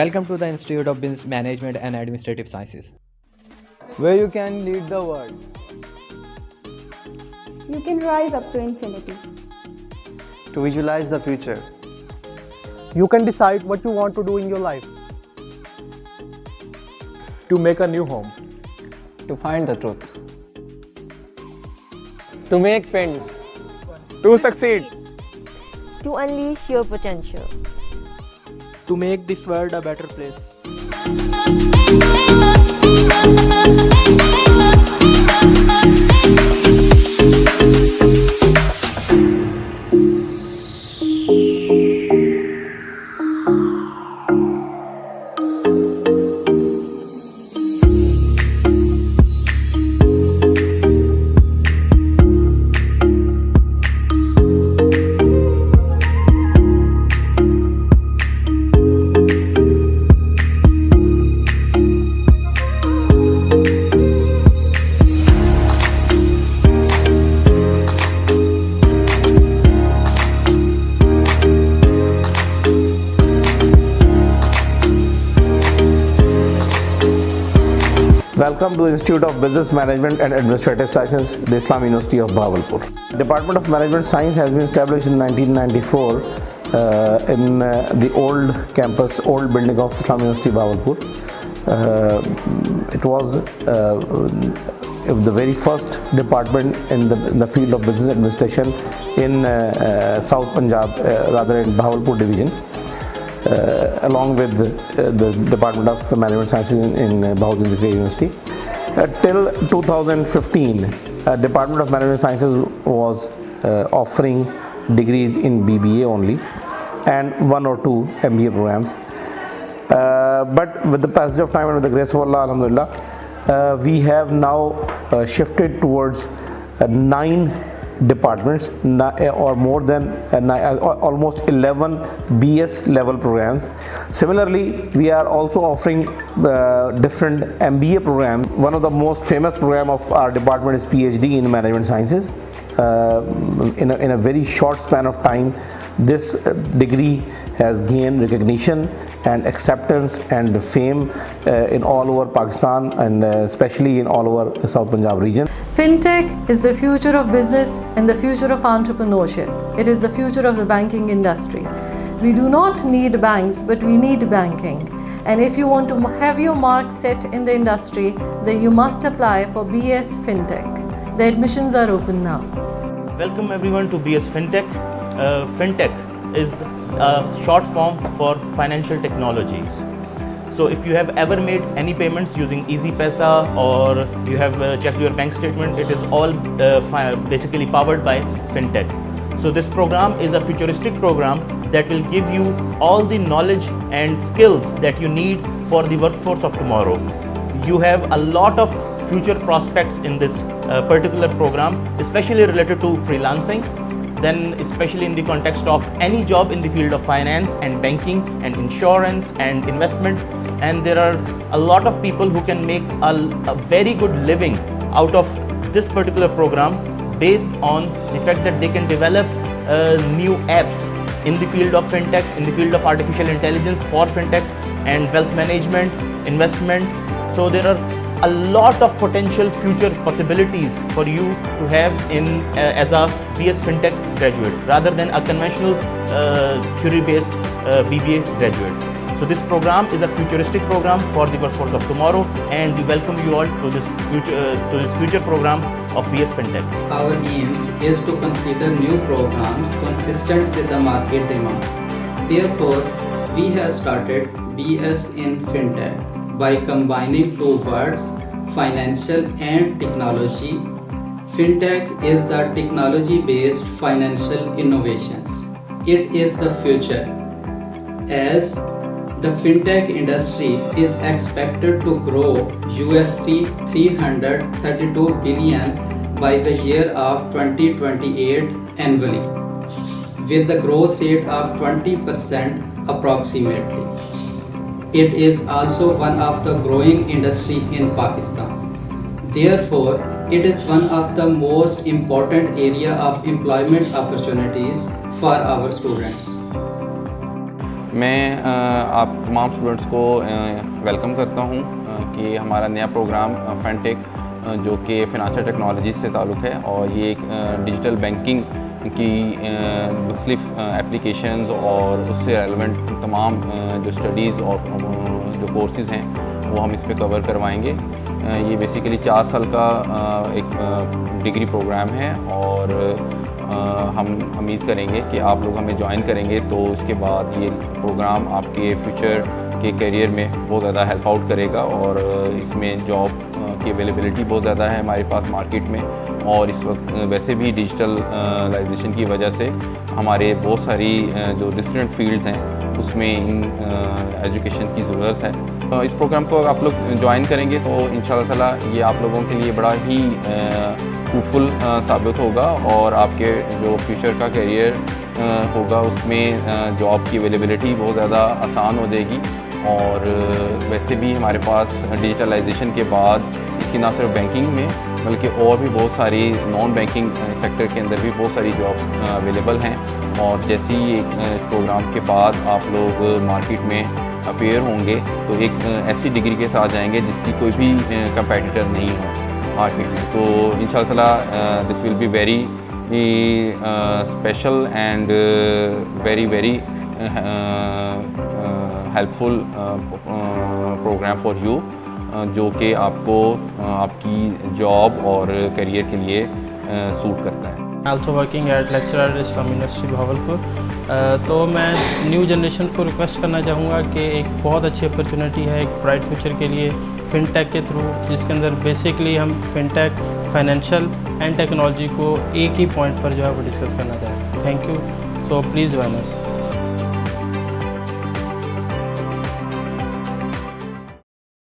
Welcome to the Institute of Business Management and Administrative Sciences, where you can lead the world. You can rise up to infinity. To visualize the future. You can decide what you want to do in your life. To make a new home. To find the truth. To make friends. To succeed. To unleash your potential. to make this world a better place. Welcome to the Institute of Business Management and Administrative Sciences, the Islam University of Bahawalpur. Department of Management Science has been established in 1994 in the old campus, old building of Islam University Bahawalpur. It was the very first department in the field of business administration in South Punjab, rather in Bahawalpur division. Along with the Department of Management Sciences in Bahawalpur University. Till 2015, Department of Management Sciences was offering degrees in BBA only and 1 or 2 MBA programs. But with the passage of time and with the grace of Allah, alhamdulillah, we have now shifted towards 9 departments or more than almost 11 BS level programs. Similarly, we are also offering different MBA programs. One of the most famous program of our department is PhD in Management Sciences. In a very short span of time, this degree has gained recognition and acceptance and fame in all over Pakistan and especially in all over South Punjab region. Fintech is the future of business and the future of entrepreneurship. It is the future of the banking industry. We do not need banks, but we need banking. And if you want to have your mark set in the industry, then you must apply for BS Fintech. The admissions are open now. Welcome everyone to BS Fintech. Fintech is a short form for financial technologies. So if you have ever made any payments using EasyPaisa or you have checked your bank statement, it is all basically powered by Fintech. So this program is a futuristic program that will give you all the knowledge and skills that you need for the workforce of tomorrow. You have a lot of future prospects in this particular program, especially related to freelancing, then especially in the context of any job in the field of finance and banking and insurance and investment. And there are a lot of people who can make a very good living out of this particular program based on the fact that they can develop new apps in the field of fintech, in the field of artificial intelligence for fintech and wealth management, investment. So there are a lot of potential future possibilities for you to have as a BS Fintech graduate rather than a conventional theory-based BBA graduate. So this program is a futuristic program for the workforce of tomorrow, and we welcome you all to this future program of BS Fintech. Our aims is to consider new programs consistent with the market demand. Therefore, we have started BS in Fintech by combining 2 words, financial and technology. Fintech is the technology-based financial innovations. It is the future, as the fintech industry is expected to grow USD 332 billion by the year of 2028 annually, with the growth rate of 20% approximately. It is also one of the growing industry in Pakistan. Therefore, it is one of the most important area of employment opportunities for our students. میں آپ تمام students کو welcome کرتا ہوں کہ ہمارا نیا programme fintech جو کہ فائنانشل ٹیکنالوجیز سے تعلق ہے، اور یہ ایک ڈیجیٹل بینکنگ کی مختلف اپلیکیشنز اور اس سے ریلیونٹ تمام جو اسٹڈیز اور جو کورسز ہیں وہ ہم اس پہ کور کروائیں گے۔ یہ بیسیکلی 4 سال کا ایک ڈگری پروگرام ہے، اور ہم امید کریں گے کہ آپ لوگ ہمیں جوائن کریں گے تو اس کے بعد یہ پروگرام آپ کے فیوچر کے کیریئر میں بہت زیادہ ہیلپ آؤٹ کرے گا، اور اس میں جاب کی اویلیبلٹی بہت زیادہ ہے ہمارے پاس مارکیٹ میں، اور اس وقت ویسے بھی ڈیجیٹلائزیشن کی وجہ سے ہمارے بہت ساری جو ڈفرینٹ فیلڈز ہیں اس میں ان ایجوکیشن کی ضرورت ہے۔ اس پروگرام کو آپ لوگ جوائن کریں گے تو انشاءاللہ تعالیٰ یہ آپ لوگوں کے لیے بڑا ہی فروٹفل ثابت ہوگا، اور آپ کے جو فیوچر کا کیریئر ہوگا اس میں جاب کی اویلیبلٹی بہت زیادہ آسان ہو جائے گی۔ اور ویسے بھی ہمارے پاس ڈیجیٹلائزیشن کے بعد اس کی نہ صرف بینکنگ میں بلکہ اور بھی بہت ساری نان بینکنگ سیکٹر کے اندر بھی بہت ساری جابس اویلیبل ہیں، اور جیسے ہی اس پروگرام کے بعد آپ لوگ مارکیٹ میں اپیئر ہوں گے تو ایک ایسی ڈگری کے ساتھ جائیں گے جس کی کوئی بھی کمپیٹیٹر نہیں ہو مارکیٹ میں۔ تو ان شاء اللہ تعالیٰ this will be very special and very helpful program for you, جو کہ آپ کو آپ کی جاب اور کیریئر کے لیے سوٹ کرتا ہے۔ Also working at lecturer Islamia university Bahawalpur. تو میں نیو جنریشن کو ریکویسٹ کرنا چاہوں گا کہ ایک بہت اچھی اپرچونیٹی ہے ایک برائٹ فیوچر کے لیے فن ٹیک کے تھرو، جس کے اندر بیسکلی ہم فن ٹیک، فائنینشیل اینڈ ٹیکنالوجی کو ایک ہی پوائنٹ پر جو ہے وہ ڈسکس کرنا چاہتے ہیں۔ Thank you, so please join us.